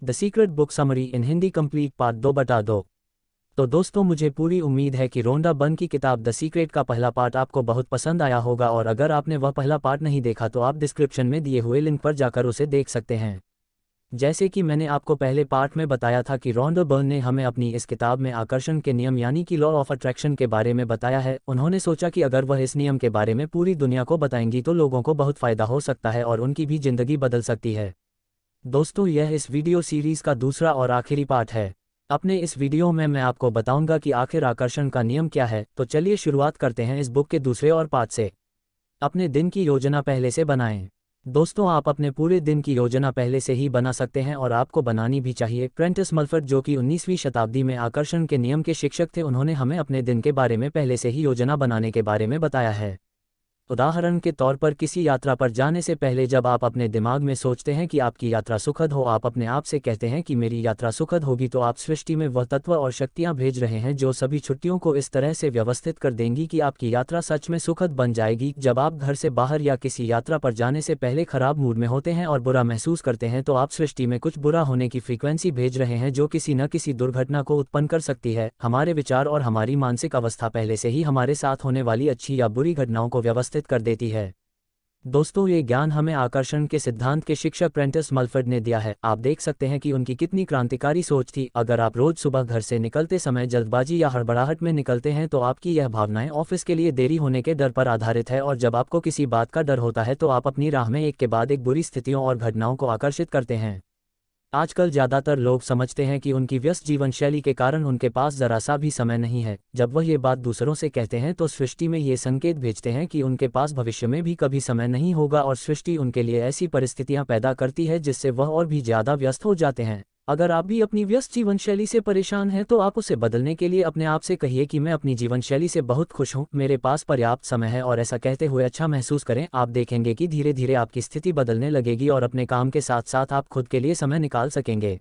The secret book summary in Hindi complete part 2 बटा 2। तो दोस्तों, मुझे पूरी उम्मीद है कि रोंडा बर्न की किताब द सीक्रेट का पहला पार्ट आपको बहुत पसंद आया होगा, और अगर आपने वह पहला पार्ट नहीं देखा तो आप डिस्क्रिप्शन में दिए हुए लिंक पर जाकर उसे देख सकते हैं। जैसे कि मैंने आपको पहले पार्ट में बताया था कि रोंडा बर्न ने हमें अपनी इस किताब में आकर्षण के नियम यानी कि लॉ ऑफ अट्रैक्शन के बारे में बताया है। उन्होंने सोचा कि अगर वह इस नियम के बारे में पूरी दुनिया को बताएंगी तो लोगों को बहुत फ़ायदा हो सकता है और उनकी भी ज़िंदगी बदल सकती है। दोस्तों, यह इस वीडियो सीरीज़ का दूसरा और आखिरी पार्ट है। अपने इस वीडियो में मैं आपको बताऊंगा कि आखिर आकर्षण का नियम क्या है। तो चलिए शुरुआत करते हैं इस बुक के दूसरे और पार्ट से। अपने दिन की योजना पहले से बनाएं। दोस्तों, आप अपने पूरे दिन की योजना पहले से ही बना सकते हैं और आपको बनानी भी चाहिए। प्रेंटिस मल्फर्ड, जो कि 19वीं शताब्दी में आकर्षण के नियम के शिक्षक थे, उन्होंने हमें अपने दिन के बारे में पहले से ही योजना बनाने के बारे में बताया है। उदाहरण के तौर पर, किसी यात्रा पर जाने से पहले जब आप अपने दिमाग में सोचते हैं कि आपकी यात्रा सुखद हो, आप अपने आप से कहते हैं कि मेरी यात्रा सुखद होगी, तो आप सृष्टि में वह तत्व और शक्तियां भेज रहे हैं जो सभी छुट्टियों को इस तरह से व्यवस्थित कर देंगी कि आपकी यात्रा सच में सुखद बन जाएगी। जब आप घर से बाहर या किसी यात्रा पर जाने से पहले खराब मूड में होते हैं और बुरा महसूस करते हैं, तो आप सृष्टि में कुछ बुरा होने की फ्रीक्वेंसी भेज रहे हैं जो किसी न किसी दुर्घटना को उत्पन्न कर सकती है। हमारे विचार और हमारी मानसिक अवस्था पहले से ही हमारे साथ होने वाली अच्छी या बुरी घटनाओं को व्यवस्थित कर देती है। दोस्तों, ये ज्ञान हमें आकर्षण के सिद्धांत के शिक्षक प्रेंटिस मल्फर्ड ने दिया है। आप देख सकते हैं कि उनकी कितनी क्रांतिकारी सोच थी। अगर आप रोज सुबह घर से निकलते समय जल्दबाजी या हड़बड़ाहट में निकलते हैं, तो आपकी यह भावनाएं ऑफिस के लिए देरी होने के डर पर आधारित है, और जब आपको किसी बात का डर होता है तो आप अपनी राह में एक के बाद एक बुरी स्थितियों और घटनाओं को आकर्षित करते हैं। आजकल ज़्यादातर लोग समझते हैं कि उनकी व्यस्त जीवन शैली के कारण उनके पास ज़रा सा भी समय नहीं है। जब वह ये बात दूसरों से कहते हैं तो सृष्टि में ये संकेत भेजते हैं कि उनके पास भविष्य में भी कभी समय नहीं होगा, और सृष्टि उनके लिए ऐसी परिस्थितियां पैदा करती है जिससे वह और भी ज़्यादा व्यस्त हो जाते हैं। अगर आप भी अपनी व्यस्त जीवन शैली से परेशान हैं, तो आप उसे बदलने के लिए अपने आप से कहिए कि मैं अपनी जीवन शैली से बहुत खुश हूं, मेरे पास पर्याप्त समय है, और ऐसा कहते हुए अच्छा महसूस करें। आप देखेंगे कि धीरे धीरे आपकी स्थिति बदलने लगेगी और अपने काम के साथ साथ आप खुद के लिए समय निकाल सकेंगे।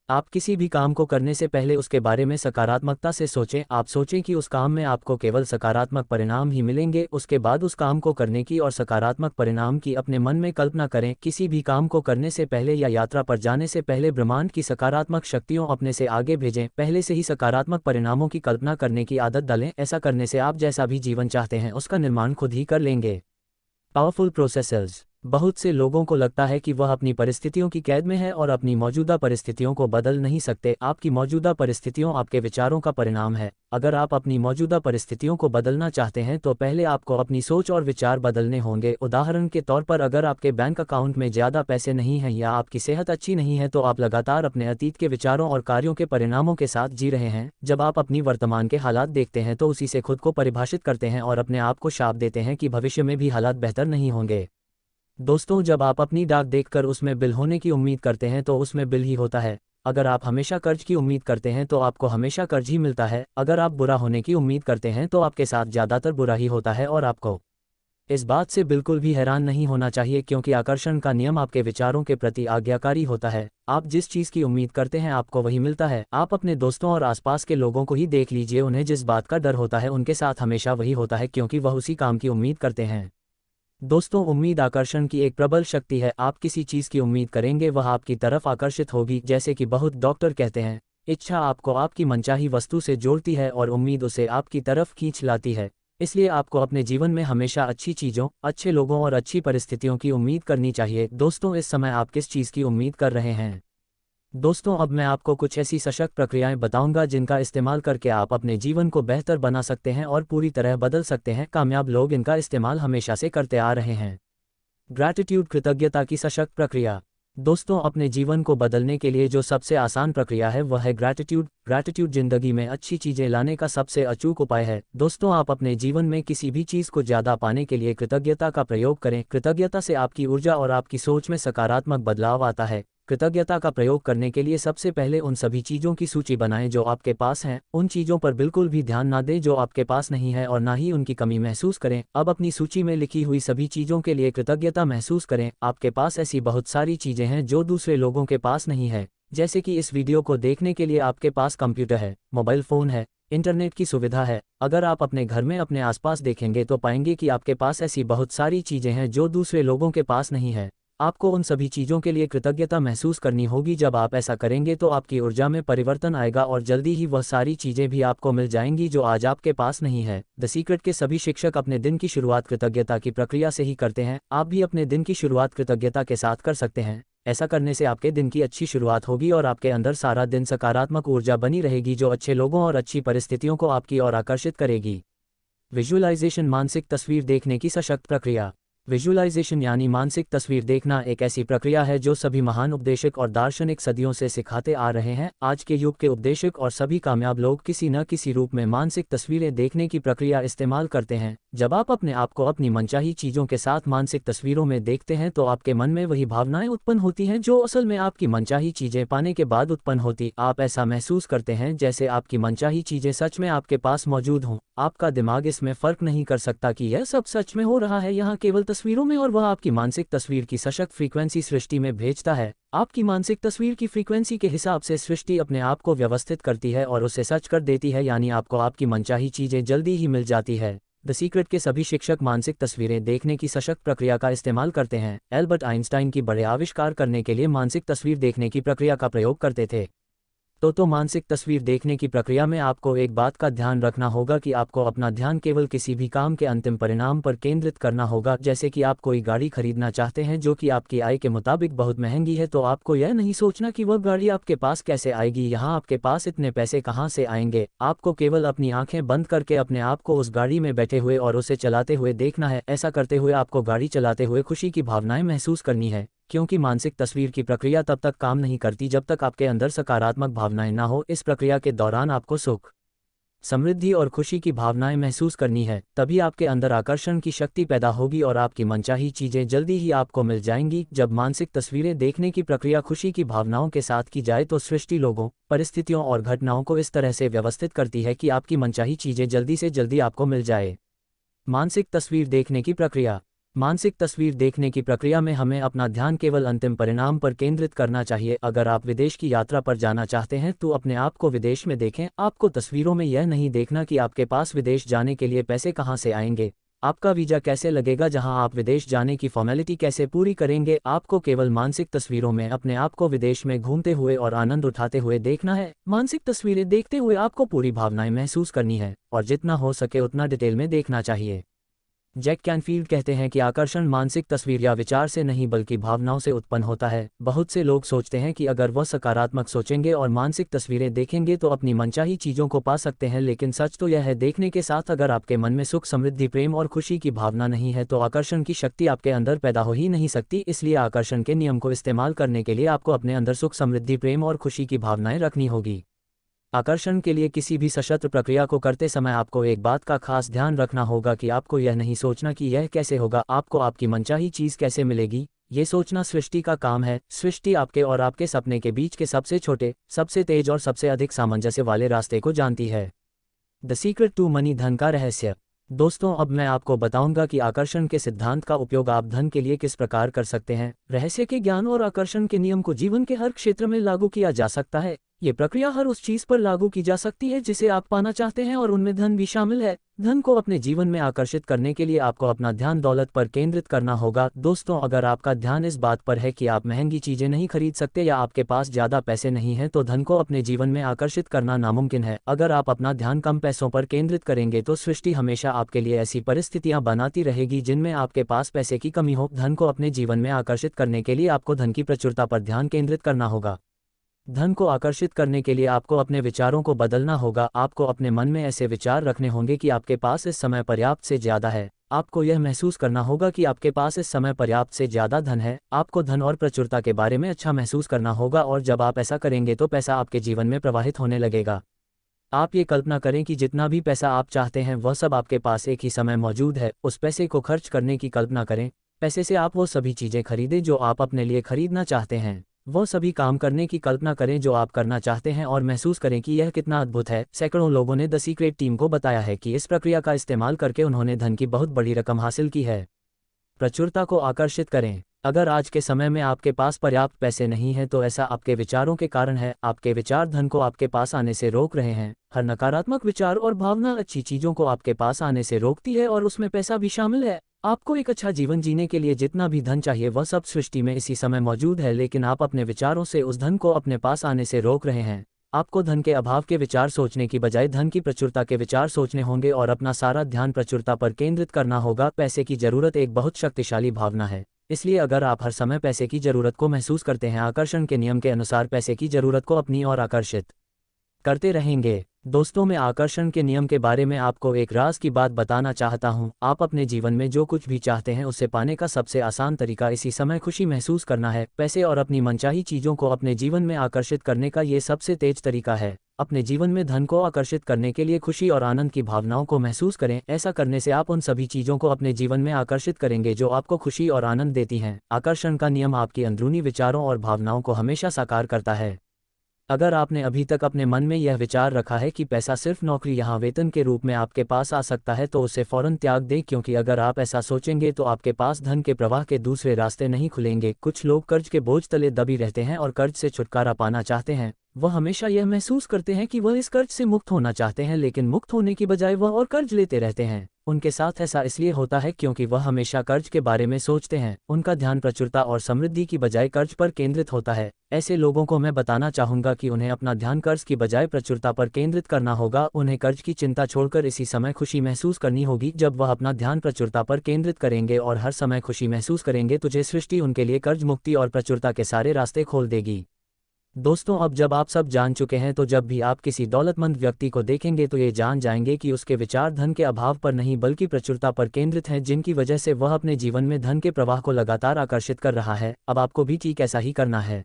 आप किसी भी काम को करने से पहले उसके बारे में सकारात्मकता से सोचें। आप सोचें कि उस काम में आपको केवल सकारात्मक परिणाम ही मिलेंगे। उसके बाद उस काम को करने की और सकारात्मक परिणाम की अपने मन में कल्पना करें। किसी भी काम को करने से पहले या यात्रा पर जाने से पहले ब्रह्मांड की सकारात्मक शक्तियों अपने से आगे भेजें। पहले से ही सकारात्मक परिणामों की कल्पना करने की आदत डालें। ऐसा करने से आप जैसा भी जीवन चाहते हैं उसका निर्माण खुद ही कर लेंगे। Powerful processors. बहुत से लोगों को लगता है कि वह अपनी परिस्थितियों की कैद में है और अपनी मौजूदा परिस्थितियों को बदल नहीं सकते। आपकी मौजूदा परिस्थितियों आपके विचारों का परिणाम है। अगर आप अपनी मौजूदा परिस्थितियों को बदलना चाहते हैं तो पहले आपको अपनी सोच और विचार बदलने होंगे। उदाहरण के तौर पर, अगर आपके बैंक अकाउंट में ज़्यादा पैसे नहीं हैं या आपकी सेहत अच्छी नहीं है, तो आप लगातार अपने अतीत के विचारों और कार्यों के परिणामों के साथ जी रहे हैं। जब आप अपनी वर्तमान के हालात देखते हैं तो उसी से खुद को परिभाषित करते हैं और अपने आप को शाप देते हैं कि भविष्य में भी हालात बेहतर नहीं होंगे। दोस्तों, जब आप अपनी डाक देखकर उसमें बिल होने की उम्मीद करते हैं तो उसमें बिल ही होता है। अगर आप हमेशा कर्ज की उम्मीद करते हैं तो आपको हमेशा कर्ज ही मिलता है। अगर आप बुरा होने की उम्मीद करते हैं तो आपके साथ ज़्यादातर बुरा ही होता है, और आपको इस बात से बिल्कुल भी हैरान नहीं होना चाहिए, क्योंकि आकर्षण का नियम आपके विचारों के प्रति आज्ञाकारी होता है। आप जिस चीज़ की उम्मीद करते हैं आपको वही मिलता है। आप अपने दोस्तों और आसपास के लोगों को ही देख लीजिए, उन्हें जिस बात का डर होता है उनके साथ हमेशा वही होता है, क्योंकि वह उसी काम की उम्मीद करते हैं। दोस्तों, उम्मीद आकर्षण की एक प्रबल शक्ति है। आप किसी चीज़ की उम्मीद करेंगे, वह आपकी तरफ आकर्षित होगी। जैसे कि बहुत डॉक्टर कहते हैं, इच्छा आपको आपकी मनचाही वस्तु से जोड़ती है और उम्मीद उसे आपकी तरफ खींच लाती है। इसलिए आपको अपने जीवन में हमेशा अच्छी चीज़ों, अच्छे लोगों और अच्छी परिस्थितियों की उम्मीद करनी चाहिए। दोस्तों, इस समय आप किस चीज़ की उम्मीद कर रहे हैं? दोस्तों, अब मैं आपको कुछ ऐसी सशक्त प्रक्रियाएं बताऊंगा जिनका इस्तेमाल करके आप अपने जीवन को बेहतर बना सकते हैं और पूरी तरह बदल सकते हैं। कामयाब लोग इनका इस्तेमाल हमेशा से करते आ रहे हैं। ग्रैटिट्यूड, कृतज्ञता की सशक्त प्रक्रिया। दोस्तों, अपने जीवन को बदलने के लिए जो सबसे आसान प्रक्रिया है वह है ग्रैटिट्यूड। ग्रैटिट्यूड जिंदगी में अच्छी चीज़ें लाने का सबसे अचूक उपाय है। दोस्तों, आप अपने जीवन में किसी भी चीज़ को ज़्यादा पाने के लिए कृतज्ञता का प्रयोग करें। कृतज्ञता से आपकी ऊर्जा और आपकी सोच में सकारात्मक बदलाव आता है। कृतज्ञता का प्रयोग करने के लिए सबसे पहले उन सभी चीज़ों की सूची बनाएं जो आपके पास हैं। उन चीज़ों पर बिल्कुल भी ध्यान ना दें जो आपके पास नहीं है, और ना ही उनकी कमी महसूस करें। अब अपनी सूची में लिखी हुई सभी चीज़ों के लिए कृतज्ञता महसूस करें। आपके पास ऐसी बहुत सारी चीज़ें हैं जो दूसरे लोगों के पास नहीं है। जैसे कि इस वीडियो को देखने के लिए आपके पास कंप्यूटर है, मोबाइल फ़ोन है, इंटरनेट की सुविधा है। अगर आप अपने घर में अपने आसपास देखेंगे तो पाएंगे कि आपके पास ऐसी बहुत सारी चीज़ें हैं जो दूसरे लोगों के पास नहीं है। आपको उन सभी चीज़ों के लिए कृतज्ञता महसूस करनी होगी। जब आप ऐसा करेंगे तो आपकी ऊर्जा में परिवर्तन आएगा और जल्दी ही वह सारी चीज़ें भी आपको मिल जाएंगी जो आज आपके पास नहीं है। द सीक्रेट के सभी शिक्षक अपने दिन की शुरुआत कृतज्ञता की प्रक्रिया से ही करते हैं। आप भी अपने दिन की शुरुआत कृतज्ञता के साथ कर सकते हैं। ऐसा करने से आपके दिन की अच्छी शुरुआत होगी और आपके अंदर सारा दिन सकारात्मक ऊर्जा बनी रहेगी जो अच्छे लोगों और अच्छी परिस्थितियों को आपकी ओर आकर्षित करेगी। विजुअलाइजेशन, मानसिक तस्वीर देखने की सशक्त प्रक्रिया। विजुअलाइजेशन यानी मानसिक तस्वीर देखना एक ऐसी प्रक्रिया है जो सभी महान उपदेशक और दार्शनिक सदियों से सिखाते आ रहे हैं। आज के युग के उपदेशक और सभी कामयाब लोग किसी न किसी रूप में मानसिक तस्वीरें देखने की प्रक्रिया इस्तेमाल करते हैं। जब आप अपने आप को अपनी मनचाही चीज़ों के साथ मानसिक तस्वीरों में देखते हैं तो आपके मन में वही भावनाएं उत्पन्न होती हैं जो असल में आपकी मनचाही चीज़ें पाने के बाद उत्पन्न होती। आप ऐसा महसूस करते हैं जैसे आपकी मनचाही चीज़ें सच में आपके पास मौजूद हों। आपका दिमाग इसमें फ़र्क नहीं कर सकता कि यह सब सच में हो रहा है, यहाँ केवल तस्वीरों में, और वह आपकी मानसिक तस्वीर की सशक्त फ्रीक्वेंसी सृष्टि में भेजता है। आपकी मानसिक तस्वीर की फ्रीक्वेंसी के हिसाब से सृष्टि अपने आप को व्यवस्थित करती है और उसे सच कर देती है, यानी आपको आपकी मनचाही चीज़ें जल्दी ही मिल जाती है। द सीक्रेट के सभी शिक्षक मानसिक तस्वीरें देखने की सशक्त प्रक्रिया का इस्तेमाल करते हैं। एल्बर्ट आइंस्टाइन की बड़े आविष्कार करने के लिए मानसिक तस्वीर देखने की प्रक्रिया का प्रयोग करते थे। तो मानसिक तस्वीर देखने की प्रक्रिया में आपको एक बात का ध्यान रखना होगा कि आपको अपना ध्यान केवल किसी भी काम के अंतिम परिणाम पर केंद्रित करना होगा। जैसे कि आप कोई गाड़ी खरीदना चाहते हैं जो कि आपकी आय के मुताबिक बहुत महंगी है, तो आपको यह नहीं सोचना कि वह गाड़ी आपके पास कैसे आएगी, यहाँ आपके पास इतने पैसे कहाँ से आएंगे। आपको केवल अपनी आंखें बंद करके अपने आप को उस गाड़ी में बैठे हुए और उसे चलाते हुए देखना है। ऐसा करते हुए आपको गाड़ी चलाते हुए खुशी की भावनाएं महसूस करनी है, क्योंकि मानसिक तस्वीर की प्रक्रिया तब तक काम नहीं करती जब तक आपके अंदर सकारात्मक भावनाएं ना हो। इस प्रक्रिया के दौरान आपको सुख, समृद्धि और खुशी की भावनाएं महसूस करनी है, तभी आपके अंदर आकर्षण की शक्ति पैदा होगी और आपकी मनचाही चीज़ें जल्दी ही आपको मिल जाएंगी। जब मानसिक तस्वीरें देखने की प्रक्रिया खुशी की भावनाओं के साथ की जाए तो सृष्टि लोगों, परिस्थितियों और घटनाओं को इस तरह से व्यवस्थित करती है कि आपकी मनचाही चीज़ें जल्दी से जल्दी आपको मिल जाए। मानसिक तस्वीर देखने की प्रक्रिया। मानसिक तस्वीर देखने की प्रक्रिया में हमें अपना ध्यान केवल अंतिम परिणाम पर केंद्रित करना चाहिए। अगर आप विदेश की यात्रा पर जाना चाहते हैं तो अपने आप को विदेश में देखें। आपको तस्वीरों में यह नहीं देखना कि आपके पास विदेश जाने के लिए पैसे कहाँ से आएंगे, आपका वीज़ा कैसे लगेगा, जहां आप विदेश जाने की फॉर्मेलिटी कैसे पूरी करेंगे। आपको केवल मानसिक तस्वीरों में अपने आप को विदेश में घूमते हुए और आनंद उठाते हुए देखना है। मानसिक तस्वीरें देखते हुए आपको पूरी भावनाएं महसूस करनी है और जितना हो सके उतना डिटेल में देखना चाहिए। जैक कैनफील्ड कहते हैं कि आकर्षण मानसिक तस्वीर या विचार से नहीं बल्कि भावनाओं से उत्पन्न होता है। बहुत से लोग सोचते हैं कि अगर वह सकारात्मक सोचेंगे और मानसिक तस्वीरें देखेंगे तो अपनी मनचाही चीज़ों को पा सकते हैं, लेकिन सच तो यह है देखने के साथ अगर आपके मन में सुख, समृद्धि, प्रेम और खुशी की भावना नहीं है तो आकर्षण की शक्ति आपके अंदर पैदा हो ही नहीं सकती। इसलिए आकर्षण के नियम को इस्तेमाल करने के लिए आपको अपने अंदर सुख, समृद्धि, प्रेम और खुशी की भावनाएं रखनी होगी। आकर्षण के लिए किसी भी सशस्त्र प्रक्रिया को करते समय आपको एक बात का खास ध्यान रखना होगा कि आपको यह नहीं सोचना कि यह कैसे होगा, आपको आपकी मनचाही चीज़ कैसे मिलेगी। ये सोचना सृष्टि का काम है। सृष्टि आपके और आपके सपने के बीच के सबसे छोटे, सबसे तेज और सबसे अधिक सामंजस्य वाले रास्ते को जानती है। द सीक्रेट टू मनी, धन का रहस्य। दोस्तों, अब मैं आपको बताऊंगा कि आकर्षण के सिद्धांत का उपयोग आप धन के लिए किस प्रकार कर सकते हैं। रहस्य के ज्ञान और आकर्षण के नियम को जीवन के हर क्षेत्र में लागू किया जा सकता है। ये प्रक्रिया हर उस चीज पर लागू की जा सकती है जिसे आप पाना चाहते हैं और उनमें धन भी शामिल है। धन को अपने जीवन में आकर्षित करने के लिए आपको अपना ध्यान दौलत पर केंद्रित करना होगा। दोस्तों, अगर आपका ध्यान इस बात पर है कि आप महंगी चीजें नहीं खरीद सकते या आपके पास ज्यादा पैसे नहीं हैं, तो धन को अपने जीवन में आकर्षित करना नामुमकिन है। अगर आप अपना ध्यान कम पैसों पर केंद्रित करेंगे तो सृष्टि हमेशा आपके लिए ऐसी परिस्थितियां बनाती रहेगी जिनमें आपके पास पैसे की कमी हो। धन को अपने जीवन में आकर्षित करने के लिए आपको धन की प्रचुरता पर ध्यान केंद्रित करना होगा। धन को आकर्षित करने के लिए आपको अपने विचारों को बदलना होगा। आपको अपने मन में ऐसे विचार रखने होंगे कि आपके पास इस समय पर्याप्त से ज़्यादा है। आपको यह महसूस करना होगा कि आपके पास इस समय पर्याप्त से ज़्यादा धन है। आपको धन और प्रचुरता के बारे में अच्छा महसूस करना होगा और जब आप ऐसा करेंगे तो पैसा आपके जीवन में प्रवाहित होने लगेगा। आप ये कल्पना करें कि जितना भी पैसा आप चाहते हैं वह सब आपके पास एक ही समय मौजूद है। उस पैसे को खर्च करने की कल्पना करें। पैसे से आप वो सभी चीज़ें खरीदें जो आप अपने लिए खरीदना चाहते हैं। वो सभी काम करने की कल्पना करें जो आप करना चाहते हैं और महसूस करें कि यह कितना अद्भुत है। सैकड़ों लोगों ने द सीक्रेट टीम को बताया है कि इस प्रक्रिया का इस्तेमाल करके उन्होंने धन की बहुत बड़ी रकम हासिल की है। प्रचुरता को आकर्षित करें। अगर आज के समय में आपके पास पर्याप्त पैसे नहीं हैं तो ऐसा आपके विचारों के कारण है। आपके विचार धन को आपके पास आने से रोक रहे हैं। हर नकारात्मक विचार और भावना अच्छी चीज़ों को आपके पास आने से रोकती है और उसमें पैसा भी शामिल है। आपको एक अच्छा जीवन जीने के लिए जितना भी धन चाहिए वह सब सृष्टि में इसी समय मौजूद है, लेकिन आप अपने विचारों से उस धन को अपने पास आने से रोक रहे हैं। आपको धन के अभाव के विचार सोचने की बजाय धन की प्रचुरता के विचार सोचने होंगे और अपना सारा ध्यान प्रचुरता पर केंद्रित करना होगा। पैसे की जरूरत एक बहुत शक्तिशाली भावना है, इसलिए अगर आप हर समय पैसे की जरूरत को महसूस करते हैं, आकर्षण के नियम के अनुसार पैसे की जरूरत को अपनी ओर आकर्षित करते रहेंगे। दोस्तों, मैं आकर्षण के नियम के बारे में आपको एक राज की बात बताना चाहता हूँ। आप अपने जीवन में जो कुछ भी चाहते हैं उसे पाने का सबसे आसान तरीका इसी समय खुशी महसूस करना है। पैसे और अपनी मनचाही चीज़ों को अपने जीवन में आकर्षित करने का ये सबसे तेज तरीका है। अपने जीवन में धन को आकर्षित करने के लिए खुशी और आनंद की भावनाओं को महसूस करें। ऐसा करने से आप उन सभी चीज़ों को अपने जीवन में आकर्षित करेंगे जो आपको खुशी और आनंद देती हैं। आकर्षण का नियम आपकी अंदरूनी विचारों और भावनाओं को हमेशा साकार करता है। अगर आपने अभी तक अपने मन में यह विचार रखा है कि पैसा सिर्फ नौकरी या वेतन के रूप में आपके पास आ सकता है, तो उसे फौरन त्याग दें, क्योंकि अगर आप ऐसा सोचेंगे तो आपके पास धन के प्रवाह के दूसरे रास्ते नहीं खुलेंगे। कुछ लोग कर्ज के बोझ तले दबी रहते हैं और कर्ज से छुटकारा पाना चाहते हैं। वह हमेशा यह महसूस करते हैं कि वह इस कर्ज से मुक्त होना चाहते हैं, लेकिन मुक्त होने की बजाय वह और कर्ज लेते रहते हैं। उनके साथ ऐसा इसलिए होता है क्योंकि वह हमेशा कर्ज के बारे में सोचते हैं। उनका ध्यान प्रचुरता और समृद्धि की बजाय कर्ज पर केंद्रित होता है। ऐसे लोगों को मैं बताना चाहूँगा कि उन्हें अपना ध्यान कर्ज की बजाय प्रचुरता पर केंद्रित करना होगा। उन्हें कर्ज की चिंता छोड़कर इसी समय खुशी महसूस करनी होगी। जब वह अपना ध्यान प्रचुरता पर केंद्रित करेंगे और हर समय खुशी महसूस करेंगे, तुझे सृष्टि उनके लिए कर्ज मुक्ति और प्रचुरता के सारे रास्ते खोल देगी। दोस्तों, अब जब आप सब जान चुके हैं, तो जब भी आप किसी दौलतमंद व्यक्ति को देखेंगे तो ये जान जाएंगे कि उसके विचार धन के अभाव पर नहीं बल्कि प्रचुरता पर केंद्रित हैं, जिनकी वजह से वह अपने जीवन में धन के प्रवाह को लगातार आकर्षित कर रहा है। अब आपको भी ठीक ऐसा ही करना है।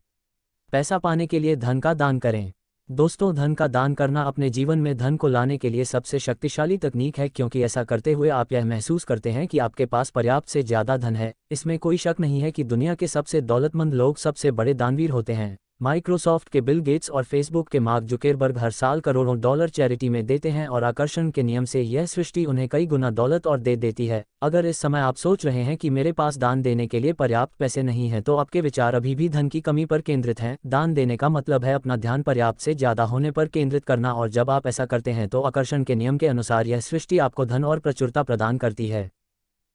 पैसा पाने के लिए धन का दान करें। दोस्तों, धन का दान करना अपने जीवन में धन को लाने के लिए सबसे शक्तिशाली तकनीक है, क्योंकि ऐसा करते हुए आप यह महसूस करते हैं कि आपके पास पर्याप्त से ज़्यादा धन है। इसमें कोई शक नहीं है कि दुनिया के सबसे दौलतमंद लोग सबसे बड़े दानवीर होते हैं। माइक्रोसॉफ्ट के बिल गेट्स और फेसबुक के मार्क जुकरबर्ग हर साल करोड़ों डॉलर चैरिटी में देते हैं, और आकर्षण के नियम से यह सृष्टि उन्हें कई गुना दौलत और दे देती है। अगर इस समय आप सोच रहे हैं कि मेरे पास दान देने के लिए पर्याप्त पैसे नहीं हैं, तो आपके विचार अभी भी धन की कमी पर केंद्रित हैं। दान देने का मतलब है अपना ध्यान पर्याप्त से ज़्यादा होने पर केंद्रित करना, और जब आप ऐसा करते हैं तो आकर्षण के नियम के अनुसार यह सृष्टि आपको धन और प्रचुरता प्रदान करती है।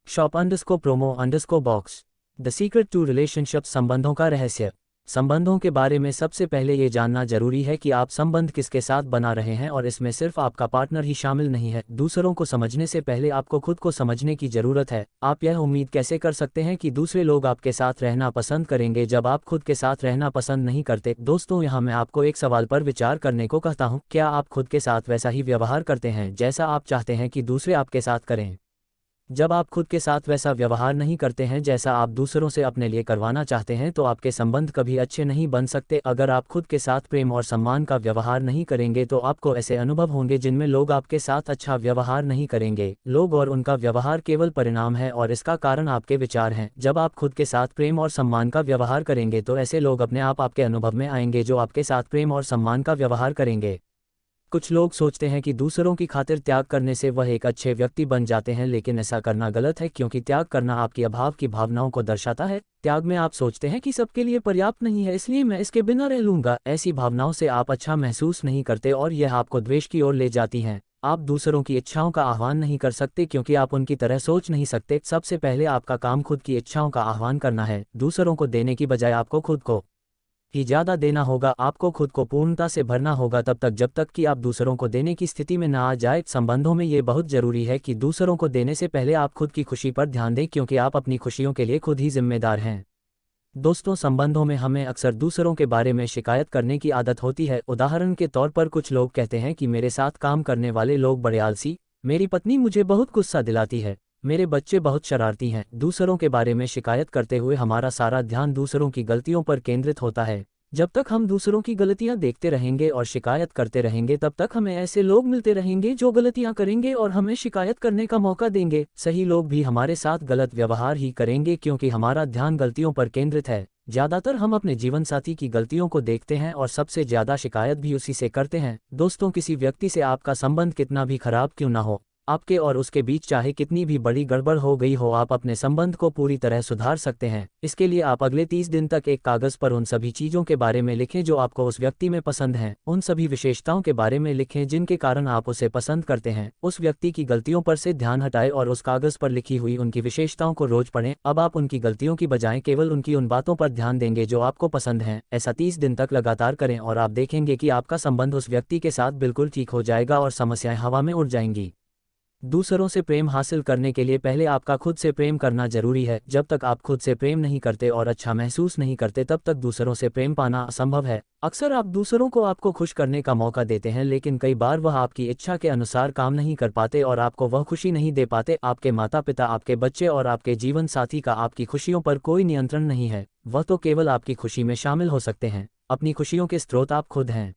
shop_promo_box the secret to relationship. संबंधों का रहस्य। संबंधों के बारे में सबसे पहले ये जानना जरूरी है कि आप संबंध किसके साथ बना रहे हैं, और इसमें सिर्फ आपका पार्टनर ही शामिल नहीं है। दूसरों को समझने से पहले आपको खुद को समझने की जरूरत है। आप यह उम्मीद कैसे कर सकते हैं कि दूसरे लोग आपके साथ रहना पसंद करेंगे जब आप खुद के साथ रहना पसंद नहीं करते? दोस्तों, यहाँ मैं आपको एक सवाल पर विचार करने को कहता हूँ। क्या आप खुद के साथ वैसा ही व्यवहार करते हैं जैसा आप चाहते हैं कि दूसरे आपके साथ करें? जब आप खुद के साथ वैसा व्यवहार नहीं करते हैं जैसा आप दूसरों से अपने लिए करवाना चाहते हैं, तो आपके संबंध कभी अच्छे नहीं बन सकते। अगर आप खुद के साथ प्रेम और सम्मान का व्यवहार नहीं करेंगे तो आपको ऐसे अनुभव होंगे जिनमें लोग आपके साथ अच्छा व्यवहार नहीं करेंगे। लोग और उनका व्यवहार केवल परिणाम है, और इसका कारण आपके विचार हैं। जब आप खुद के साथ प्रेम और सम्मान का व्यवहार करेंगे तो ऐसे लोग अपने आप आपके अनुभव में आएंगे जो आपके साथ प्रेम और सम्मान का व्यवहार करेंगे। कुछ लोग सोचते हैं कि दूसरों की खातिर त्याग करने से वह एक अच्छे व्यक्ति बन जाते हैं, लेकिन ऐसा करना गलत है, क्योंकि त्याग करना आपकी अभाव की भावनाओं को दर्शाता है। त्याग में आप सोचते हैं कि सबके लिए पर्याप्त नहीं है, इसलिए मैं इसके बिना रह लूंगा। ऐसी भावनाओं से आप अच्छा महसूस नहीं करते और यह आपको द्वेष की ओर ले जाती हैं। आप दूसरों की इच्छाओं का आह्वान नहीं कर सकते क्योंकि आप उनकी तरह सोच नहीं सकते। सबसे पहले आपका काम खुद की इच्छाओं का आह्वान करना है। दूसरों को देने की बजाय आपको खुद को ही ज़्यादा देना होगा। आपको खुद को पूर्णता से भरना होगा तब तक जब तक कि आप दूसरों को देने की स्थिति में ना आ जाए। संबंधों में ये बहुत ज़रूरी है कि दूसरों को देने से पहले आप खुद की खुशी पर ध्यान दें, क्योंकि आप अपनी खुशियों के लिए खुद ही जिम्मेदार हैं। दोस्तों, संबंधों में हमें अक्सर दूसरों के बारे में शिकायत करने की आदत होती है। उदाहरण के तौर पर कुछ लोग कहते हैं कि मेरे साथ काम करने वाले लोग बड़े आलसी, मेरी पत्नी मुझे बहुत गुस्सा दिलाती है, मेरे बच्चे बहुत शरारती हैं। दूसरों के बारे में शिकायत करते हुए हमारा सारा ध्यान दूसरों की गलतियों पर केंद्रित होता है। जब तक हम दूसरों की गलतियां देखते रहेंगे और शिकायत करते रहेंगे, तब तक हमें ऐसे लोग मिलते रहेंगे जो गलतियां करेंगे और हमें शिकायत करने का मौका देंगे। सही लोग भी हमारे साथ गलत व्यवहार ही करेंगे, क्योंकि हमारा ध्यान गलतियों पर केंद्रित है। ज़्यादातर हम अपने जीवन साथी की गलतियों को देखते हैं और सबसे ज़्यादा शिकायत भी उसी से करते हैं। दोस्तों, किसी व्यक्ति से आपका संबंध कितना भी खराब क्यों ना हो, आपके और उसके बीच चाहे कितनी भी बड़ी गड़बड़ हो गई हो, आप अपने संबंध को पूरी तरह सुधार सकते हैं। इसके लिए आप अगले 30 दिन तक एक कागज पर उन सभी चीज़ों के बारे में लिखें जो आपको उस व्यक्ति में पसंद हैं, उन सभी विशेषताओं के बारे में लिखें जिनके कारण आप उसे पसंद करते हैं। उस व्यक्ति की गलतियों पर से ध्यान हटाएं और उस कागज पर लिखी हुई उनकी विशेषताओं को रोज पढ़ें। अब आप उनकी गलतियों की बजाय केवल उनकी उन बातों पर ध्यान देंगे जो आपको पसंद हैं। ऐसा 30 दिन तक लगातार करें और आप देखेंगे कि आपका संबंध उस व्यक्ति के साथ बिल्कुल ठीक हो जाएगा और समस्याएं हवा में उड़ जाएंगी। दूसरों से प्रेम हासिल करने के लिए पहले आपका खुद से प्रेम करना जरूरी है। जब तक आप खुद से प्रेम नहीं करते और अच्छा महसूस नहीं करते तब तक दूसरों से प्रेम पाना असंभव है। अक्सर आप दूसरों को आपको खुश करने का मौका देते हैं, लेकिन कई बार वह आपकी इच्छा के अनुसार काम नहीं कर पाते और आपको वह खुशी नहीं दे पाते। आपके माता पिता, आपके बच्चे और आपके जीवन साथी का आपकी खुशियों पर कोई नियंत्रण नहीं है। वह तो केवल आपकी खुशी में शामिल हो सकते हैं। अपनी खुशियों के स्रोत आप खुद हैं।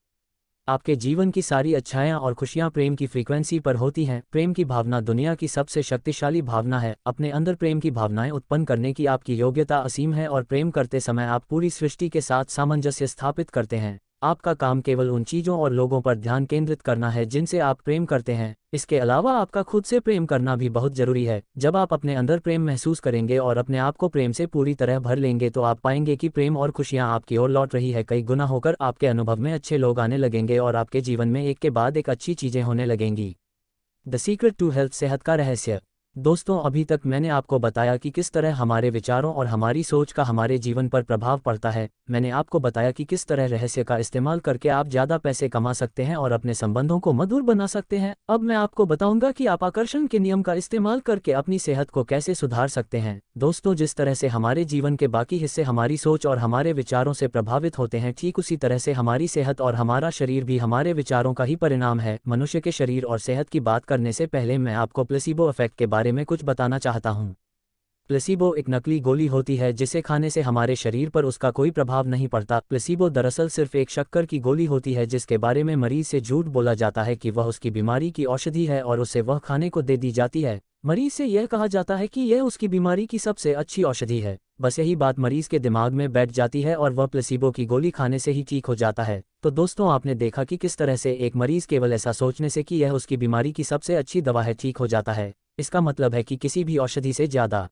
आपके जीवन की सारी अच्छाइयाँ और खुशियाँ प्रेम की फ्रीक्वेंसी पर होती हैं। प्रेम की भावना दुनिया की सबसे शक्तिशाली भावना है। अपने अंदर प्रेम की भावनाएं उत्पन्न करने की आपकी योग्यता असीम है और प्रेम करते समय आप पूरी सृष्टि के साथ सामंजस्य स्थापित करते हैं। आपका काम केवल उन चीज़ों और लोगों पर ध्यान केंद्रित करना है जिनसे आप प्रेम करते हैं। इसके अलावा आपका खुद से प्रेम करना भी बहुत जरूरी है। जब आप अपने अंदर प्रेम महसूस करेंगे और अपने आप को प्रेम से पूरी तरह भर लेंगे तो आप पाएंगे कि प्रेम और खुशियां आपकी ओर लौट रही है, कई गुना होकर। आपके अनुभव में अच्छे लोग आने लगेंगे और आपके जीवन में एक के बाद एक अच्छी चीज़ें होने लगेंगी। द सीक्रेट टू हेल्थ, सेहत का रहस्य। दोस्तों, अभी तक मैंने आपको बताया कि किस तरह हमारे विचारों और हमारी सोच का हमारे जीवन पर प्रभाव पड़ता है। मैंने आपको बताया कि किस तरह रहस्य का इस्तेमाल करके आप ज़्यादा पैसे कमा सकते हैं और अपने संबंधों को मधुर बना सकते हैं। अब मैं आपको बताऊंगा कि आप आकर्षण के नियम का इस्तेमाल करके अपनी सेहत को कैसे सुधार सकते हैं। दोस्तों, जिस तरह से हमारे जीवन के बाकी हिस्से हमारी सोच और हमारे विचारों से प्रभावित होते हैं, ठीक उसी तरह से हमारी सेहत और हमारा शरीर भी हमारे विचारों का ही परिणाम है। मनुष्य के शरीर और सेहत की बात करने से पहले मैं आपको प्लेसिबो इफेक्ट के बारे में कुछ बताना चाहता हूँ। प्लेसिबो एक नकली गोली होती है जिसे खाने से हमारे शरीर पर उसका कोई प्रभाव नहीं पड़ता। प्लेसिबो दरअसल सिर्फ एक शक्कर की गोली होती है जिसके बारे में मरीज से झूठ बोला जाता है कि वह उसकी बीमारी की औषधि है और उसे वह खाने को दे दी जाती है। मरीज से यह कहा जाता है कि यह उसकी बीमारी की सबसे अच्छी औषधि है। बस यही बात मरीज के दिमाग में बैठ जाती है और वह प्लेसिबो की गोली खाने से ही ठीक हो जाता है। तो दोस्तों, आपने देखा कि किस तरह से एक मरीज केवल ऐसा सोचने से कि यह उसकी बीमारी की सबसे अच्छी दवा है ठीक हो जाता है। इसका मतलब है कि किसी भी औषधि से ज़्यादा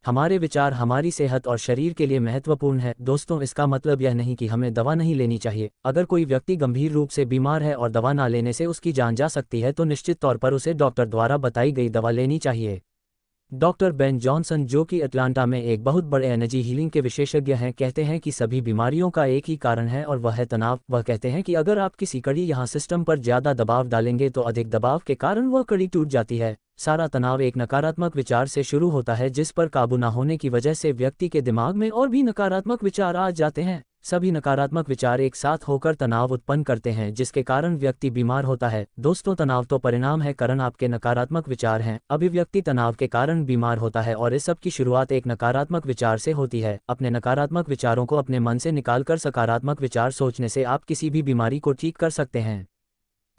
हमारे विचार हमारी सेहत और शरीर के लिए महत्वपूर्ण है। दोस्तों, इसका मतलब यह नहीं कि हमें दवा नहीं लेनी चाहिए। अगर कोई व्यक्ति गंभीर रूप से बीमार है और दवा ना लेने से उसकी जान जा सकती है तो निश्चित तौर पर उसे डॉक्टर द्वारा बताई गई दवा लेनी चाहिए। डॉक्टर बेन जॉनसन, जो कि अटलांटा में एक बहुत बड़े एनर्जी हीलिंग के विशेषज्ञ हैं, कहते हैं कि सभी बीमारियों का एक ही कारण है और वह है तनाव। वह कहते हैं कि अगर आप किसी कड़ी यहाँ सिस्टम पर ज़्यादा दबाव डालेंगे तो अधिक दबाव के कारण वह कड़ी टूट जाती है। सारा तनाव एक नकारात्मक विचार से शुरू होता है जिस पर काबू न होने की वजह से व्यक्ति के दिमाग में और भी नकारात्मक विचार आ जाते हैं। सभी नकारात्मक विचार एक साथ होकर तनाव उत्पन्न करते हैं जिसके कारण व्यक्ति बीमार होता है। दोस्तों, तनाव तो परिणाम है, कारण आपके नकारात्मक विचार हैं। अभिव्यक्ति तनाव के कारण बीमार होता है और इस सब की शुरुआत एक नकारात्मक विचार से होती है। अपने नकारात्मक विचारों को अपने मन से निकालकर सकारात्मक विचार सोचने से आप किसी भी बीमारी को ठीक कर सकते हैं।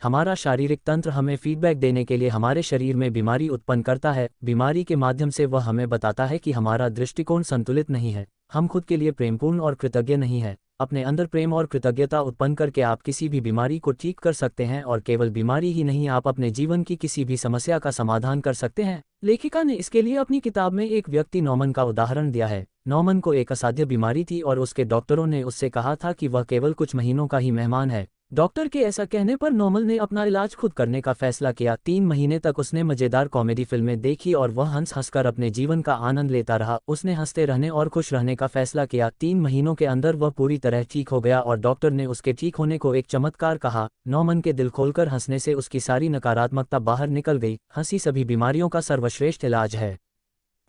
हमारा शारीरिक तंत्र हमें फीडबैक देने के लिए हमारे शरीर में बीमारी उत्पन्न करता है। बीमारी के माध्यम से वह हमें बताता है कि हमारा दृष्टिकोण संतुलित नहीं है, हम खुद के लिए प्रेमपूर्ण और कृतज्ञ नहीं है। अपने अंदर प्रेम और कृतज्ञता उत्पन्न करके आप किसी भी बीमारी को ठीक कर सकते हैं और केवल बीमारी ही नहीं, आप अपने जीवन की किसी भी समस्या का समाधान कर सकते हैं। लेखिका ने इसके लिए अपनी किताब में एक व्यक्ति नॉमन का उदाहरण दिया है। नॉमन को एक असाध्य बीमारी थी और उसके डॉक्टरों ने उससे कहा था कि वह केवल कुछ महीनों का ही मेहमान है। डॉक्टर के ऐसा कहने पर नॉमन ने अपना इलाज खुद करने का फैसला किया। 3 महीने तक उसने मजेदार कॉमेडी फिल्में देखी और वह हंस हंसकर अपने जीवन का आनंद लेता रहा। उसने हंसते रहने और खुश रहने का फैसला किया। 3 महीनों के अंदर वह पूरी तरह ठीक हो गया और डॉक्टर ने उसके ठीक होने को एक चमत्कार कहा। नॉमन के दिल खोलकर हंसने से उसकी सारी नकारात्मकता बाहर निकल गई। हंसी सभी बीमारियों का सर्वश्रेष्ठ इलाज है।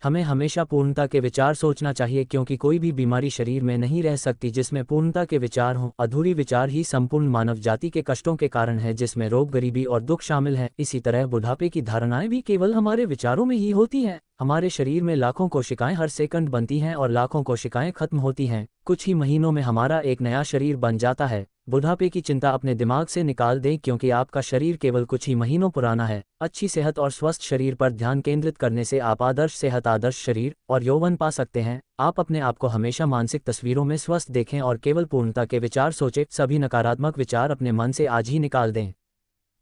हमें हमेशा पूर्णता के विचार सोचना चाहिए क्योंकि कोई भी बीमारी शरीर में नहीं रह सकती जिसमें पूर्णता के विचार हों। अधूरी विचार ही संपूर्ण मानव जाति के कष्टों के कारण है, जिसमें रोग, गरीबी और दुख शामिल हैं। इसी तरह बुढ़ापे की धारणाएं भी केवल हमारे विचारों में ही होती हैं। हमारे शरीर में लाखों कोशिकाएं हर सेकंड बनती हैं और लाखों कोशिकाएं खत्म होती हैं। कुछ ही महीनों में हमारा एक नया शरीर बन जाता है। बुढ़ापे की चिंता अपने दिमाग से निकाल दें क्योंकि आपका शरीर केवल कुछ ही महीनों पुराना है। अच्छी सेहत और स्वस्थ शरीर पर ध्यान केंद्रित करने से आप आदर्श सेहत, आदर्श शरीर और यौवन पा सकते हैं। आप अपने आप को हमेशा मानसिक तस्वीरों में स्वस्थ देखें और केवल पूर्णता के विचार सोचें। सभी नकारात्मक विचार अपने मन से आज ही निकाल दें।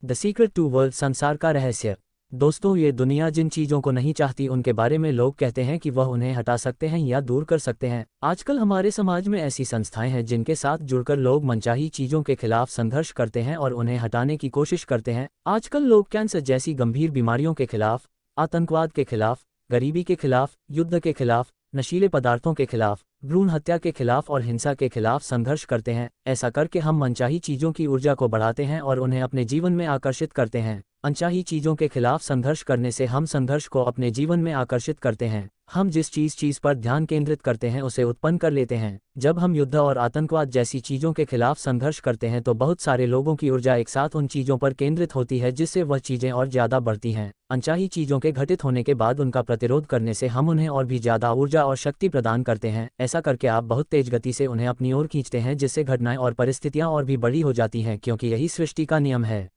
द सीक्रेट टू वर्ल्ड, संसार का रहस्य। दोस्तों, ये दुनिया जिन चीज़ों को नहीं चाहती उनके बारे में लोग कहते हैं कि वह उन्हें हटा सकते हैं या दूर कर सकते हैं। आजकल हमारे समाज में ऐसी संस्थाएं हैं जिनके साथ जुड़कर लोग मनचाही चीज़ों के खिलाफ संघर्ष करते हैं और उन्हें हटाने की कोशिश करते हैं। आजकल लोग कैंसर जैसी गंभीर बीमारियों के खिलाफ, आतंकवाद के खिलाफ, गरीबी के खिलाफ, युद्ध के खिलाफ, नशीले पदार्थों के खिलाफ, भ्रूण हत्या के खिलाफ और हिंसा के खिलाफ संघर्ष करते हैं। ऐसा करके हम मनचाही चीज़ों की ऊर्जा को बढ़ाते हैं और उन्हें अपने जीवन में आकर्षित करते हैं। अनचाही चीज़ों के खिलाफ संघर्ष करने से हम संघर्ष को अपने जीवन में आकर्षित करते हैं। हम जिस चीज़ पर ध्यान केंद्रित करते हैं उसे उत्पन्न कर लेते हैं। जब हम युद्ध और आतंकवाद जैसी चीज़ों के खिलाफ संघर्ष करते हैं तो बहुत सारे लोगों की ऊर्जा एक साथ उन चीज़ों पर केंद्रित होती है, जिससे वह चीज़ें और ज़्यादा बढ़ती हैं। अनचाही चीज़ों के घटित होने के बाद उनका प्रतिरोध करने से हम उन्हें और भी ज़्यादा ऊर्जा और शक्ति प्रदान करते हैं। ऐसा करके आप बहुत तेज गति से उन्हें अपनी ओर खींचते हैं, जिससे घटनाएं और परिस्थितियां और भी बड़ी हो जाती हैं, क्योंकि यही सृष्टि का नियम है।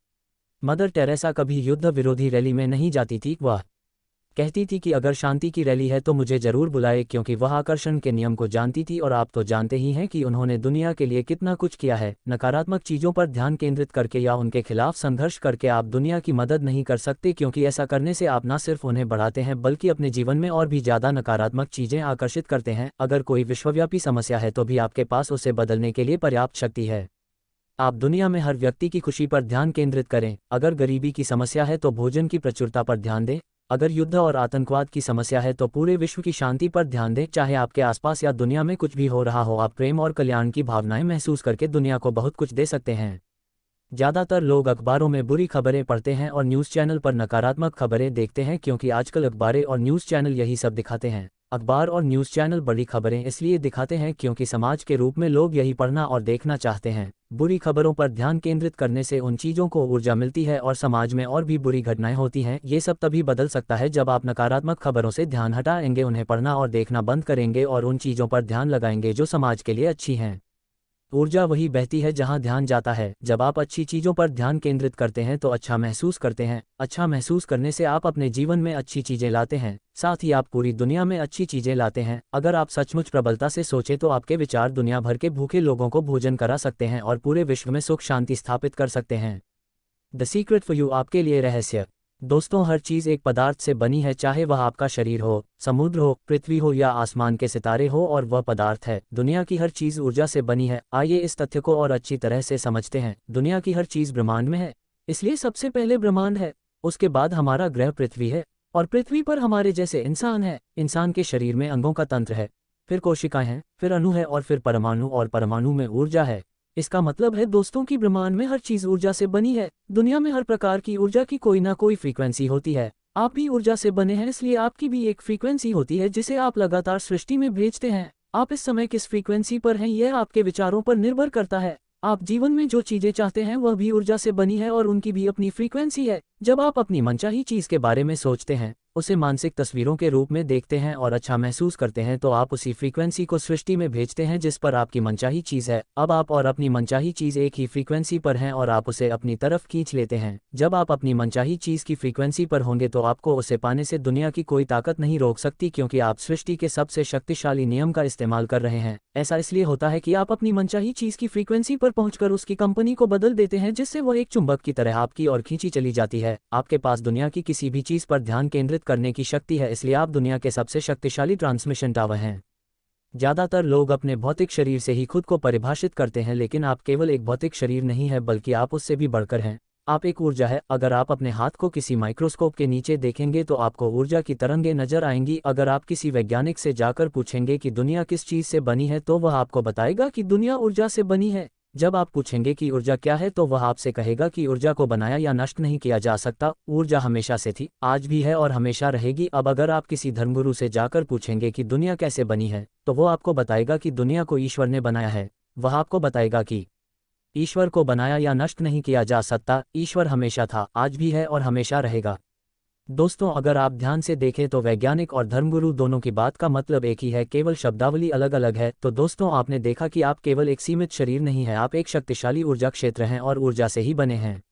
मदर टेरेसा कभी युद्ध विरोधी रैली में नहीं जाती थी। वह कहती थी कि अगर शांति की रैली है तो मुझे जरूर बुलाए, क्योंकि वह आकर्षण के नियम को जानती थी। और आप तो जानते ही हैं कि उन्होंने दुनिया के लिए कितना कुछ किया है। नकारात्मक चीज़ों पर ध्यान केंद्रित करके या उनके खिलाफ संघर्ष करके आप दुनिया की मदद नहीं कर सकते, क्योंकि ऐसा करने से आप न सिर्फ उन्हें बढ़ाते हैं बल्कि अपने जीवन में और भी ज़्यादा नकारात्मक चीज़ें आकर्षित करते हैं। अगर कोई विश्वव्यापी समस्या है तो भी आपके पास उसे बदलने के लिए पर्याप्त शक्ति है। आप दुनिया में हर व्यक्ति की खुशी पर ध्यान केंद्रित करें। अगर गरीबी की समस्या है तो भोजन की प्रचुरता पर ध्यान दें। अगर युद्ध और आतंकवाद की समस्या है तो पूरे विश्व की शांति पर ध्यान दें। चाहे आपके आसपास या दुनिया में कुछ भी हो रहा हो, आप प्रेम और कल्याण की भावनाएं महसूस करके दुनिया को बहुत कुछ दे सकते हैं। ज़्यादातर लोग अखबारों में बुरी खबरें पढ़ते हैं और न्यूज़ चैनल पर नकारात्मक खबरें देखते हैं, क्योंकि आजकल अखबारें और न्यूज़ चैनल यही सब दिखाते हैं। अखबार और न्यूज़ चैनल बड़ी खबरें इसलिए दिखाते हैं क्योंकि समाज के रूप में लोग यही पढ़ना और देखना चाहते हैं। बुरी खबरों पर ध्यान केंद्रित करने से उन चीज़ों को ऊर्जा मिलती है और समाज में और भी बुरी घटनाएं होती हैं। ये सब तभी बदल सकता है जब आप नकारात्मक खबरों से ध्यान हटाएंगे, उन्हें पढ़ना और देखना बंद करेंगे और उन चीज़ों पर ध्यान लगाएंगे जो समाज के लिए अच्छी हैं। ऊर्जा वही बहती है जहां ध्यान जाता है। जब आप अच्छी चीज़ों पर ध्यान केंद्रित करते हैं तो अच्छा महसूस करते हैं। अच्छा महसूस करने से आप अपने जीवन में अच्छी चीज़ें लाते हैं, साथ ही आप पूरी दुनिया में अच्छी चीज़ें लाते हैं। अगर आप सचमुच प्रबलता से सोचें तो आपके विचार दुनिया भर के भूखे लोगों को भोजन करा सकते हैं और पूरे विश्व में सुख शांति स्थापित कर सकते हैं। द सीक्रेट फॉर यू, आपके लिए रहस्य। दोस्तों, हर चीज़ एक पदार्थ से बनी है, चाहे वह आपका शरीर हो, समुद्र हो, पृथ्वी हो या आसमान के सितारे हो, और वह पदार्थ है। दुनिया की हर चीज़ ऊर्जा से बनी है। आइए इस तथ्य को और अच्छी तरह से समझते हैं। दुनिया की हर चीज़ ब्रह्मांड में है, इसलिए सबसे पहले ब्रह्मांड है, उसके बाद हमारा ग्रह पृथ्वी है, और पृथ्वी पर हमारे जैसे इंसान है। इंसान के शरीर में अंगों का तंत्र है, फिर कोशिकाएं हैं, फिर अणु है और फिर परमाणु, और परमाणु में ऊर्जा है। इसका मतलब है दोस्तों कि ब्रह्मांड में हर चीज ऊर्जा से बनी है। दुनिया में हर प्रकार की ऊर्जा की कोई ना कोई फ्रीक्वेंसी होती है। आप भी ऊर्जा से बने हैं, इसलिए आपकी भी एक फ्रीक्वेंसी होती है जिसे आप लगातार सृष्टि में भेजते हैं। आप इस समय किस फ्रीक्वेंसी पर हैं यह आपके विचारों पर निर्भर करता है। आप जीवन में जो चीजें चाहते हैं वह भी ऊर्जा से बनी है और उनकी भी अपनी फ्रीक्वेंसी है। जब आप अपनी मनचाही चीज के बारे में सोचते हैं, उसे मानसिक तस्वीरों के रूप में देखते हैं और अच्छा महसूस करते हैं, तो आप उसी फ्रीक्वेंसी को सृष्टि में भेजते हैं जिस पर आपकी मनचाही चीज है। अब आप और अपनी मनचाही चीज एक ही फ्रीक्वेंसी पर हैं और आप उसे अपनी तरफ खींच लेते हैं। जब आप अपनी मनचाही चीज की फ्रीक्वेंसी पर होंगे तो आपको उसे पाने से दुनिया की कोई ताकत नहीं रोक सकती, क्योंकि आप सृष्टि के सबसे शक्तिशाली नियम का इस्तेमाल कर रहे हैं। ऐसा इसलिए होता है कि आप अपनी मनचाही चीज की फ्रीक्वेंसी पर पहुंचकर उसकी कंपनी को बदल देते हैं, जिससे वह एक चुंबक की तरह आपकी ओर खींची चली जाती है। आपके पास दुनिया की किसी भी चीज पर ध्यान केंद्रित करने की शक्ति है, इसलिए आप दुनिया के सबसे शक्तिशाली ट्रांसमिशन टावर हैं। ज्यादातर लोग अपने भौतिक शरीर से ही खुद को परिभाषित करते हैं, लेकिन आप केवल एक भौतिक शरीर नहीं है, बल्कि आप उससे भी बढ़कर हैं। आप एक ऊर्जा है। अगर आप अपने हाथ को किसी माइक्रोस्कोप के नीचे देखेंगे तो आपको ऊर्जा की तरंगें नजर आएंगी। अगर आप किसी वैज्ञानिक से जाकर पूछेंगे कि दुनिया किस चीज से बनी है, तो वह आपको बताएगा कि दुनिया ऊर्जा से बनी है। जब आप पूछेंगे कि ऊर्जा क्या है, तो वह आपसे कहेगा कि ऊर्जा को बनाया या नष्ट नहीं किया जा सकता। ऊर्जा हमेशा से थी, आज भी है और हमेशा रहेगी। अब अगर आप किसी धर्मगुरु से जाकर पूछेंगे कि दुनिया कैसे बनी है, तो वो आपको बताएगा कि दुनिया को ईश्वर ने बनाया है। वह आपको बताएगा कि ईश्वर को बनाया या नष्ट नहीं किया जा सकता। ईश्वर हमेशा था, आज भी है और हमेशा रहेगा। दोस्तों, अगर आप ध्यान से देखें तो वैज्ञानिक और धर्मगुरु दोनों की बात का मतलब एक ही है, केवल शब्दावली अलग अलग है। तो दोस्तों, आपने देखा कि आप केवल एक सीमित शरीर नहीं है, आप एक शक्तिशाली ऊर्जा क्षेत्र हैं और ऊर्जा से ही बने हैं।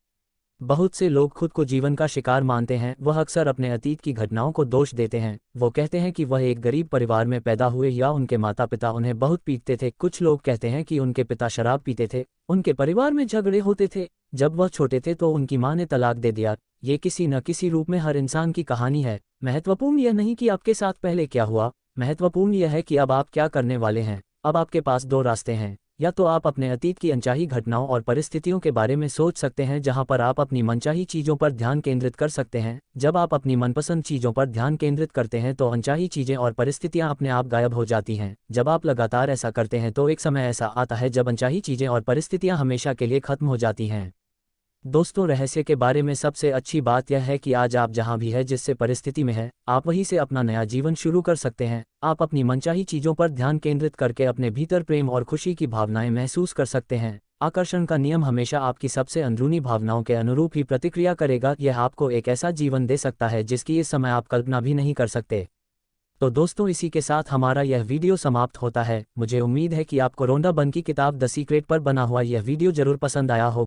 बहुत से लोग खुद को जीवन का शिकार मानते हैं। वह अक्सर अपने अतीत की घटनाओं को दोष देते हैं। वो कहते हैं कि वह एक गरीब परिवार में पैदा हुए या उनके माता पिता उन्हें बहुत पीटते थे। कुछ लोग कहते हैं कि उनके पिता शराब पीते थे, उनके परिवार में झगड़े होते थे, जब वह छोटे थे तो उनकी माँ ने तलाक दे दिया। ये किसी न किसी रूप में हर इंसान की कहानी है। महत्वपूर्ण यह नहीं कि आपके साथ पहले क्या हुआ, महत्वपूर्ण यह है कि अब आप क्या करने वाले हैं। अब आपके पास दो रास्ते हैं, या तो आप अपने अतीत की अनचाही घटनाओं और परिस्थितियों के बारे में सोच सकते हैं जहां पर आप अपनी मनचाही चीज़ों पर ध्यान केंद्रित कर सकते हैं। जब आप अपनी मनपसंद चीज़ों पर ध्यान केंद्रित करते हैं तो अनचाही चीज़ें और परिस्थितियां अपने आप गायब हो जाती हैं। जब आप लगातार ऐसा करते हैं तो एक समय ऐसा आता है जब अनचाही चीज़ें और परिस्थितियां हमेशा के लिए खत्म हो जाती हैं। दोस्तों, रहस्य के बारे में सबसे अच्छी बात यह है कि आज आप जहां भी है, जिससे परिस्थिति में है, आप वहीं से अपना नया जीवन शुरू कर सकते हैं। आप अपनी मनचाही चीज़ों पर ध्यान केंद्रित करके अपने भीतर प्रेम और खुशी की भावनाएं महसूस कर सकते हैं। आकर्षण का नियम हमेशा आपकी सबसे अंदरूनी भावनाओं के अनुरूप ही प्रतिक्रिया करेगा। यह आपको एक ऐसा जीवन दे सकता है जिसकी इस समय आप कल्पना भी नहीं कर सकते। तो दोस्तों, इसी के साथ हमारा यह वीडियो समाप्त होता है। मुझे उम्मीद है कि आपको रोंडा बर्न की किताब द सीक्रेट पर बना हुआ यह वीडियो जरूर पसंद आया हो।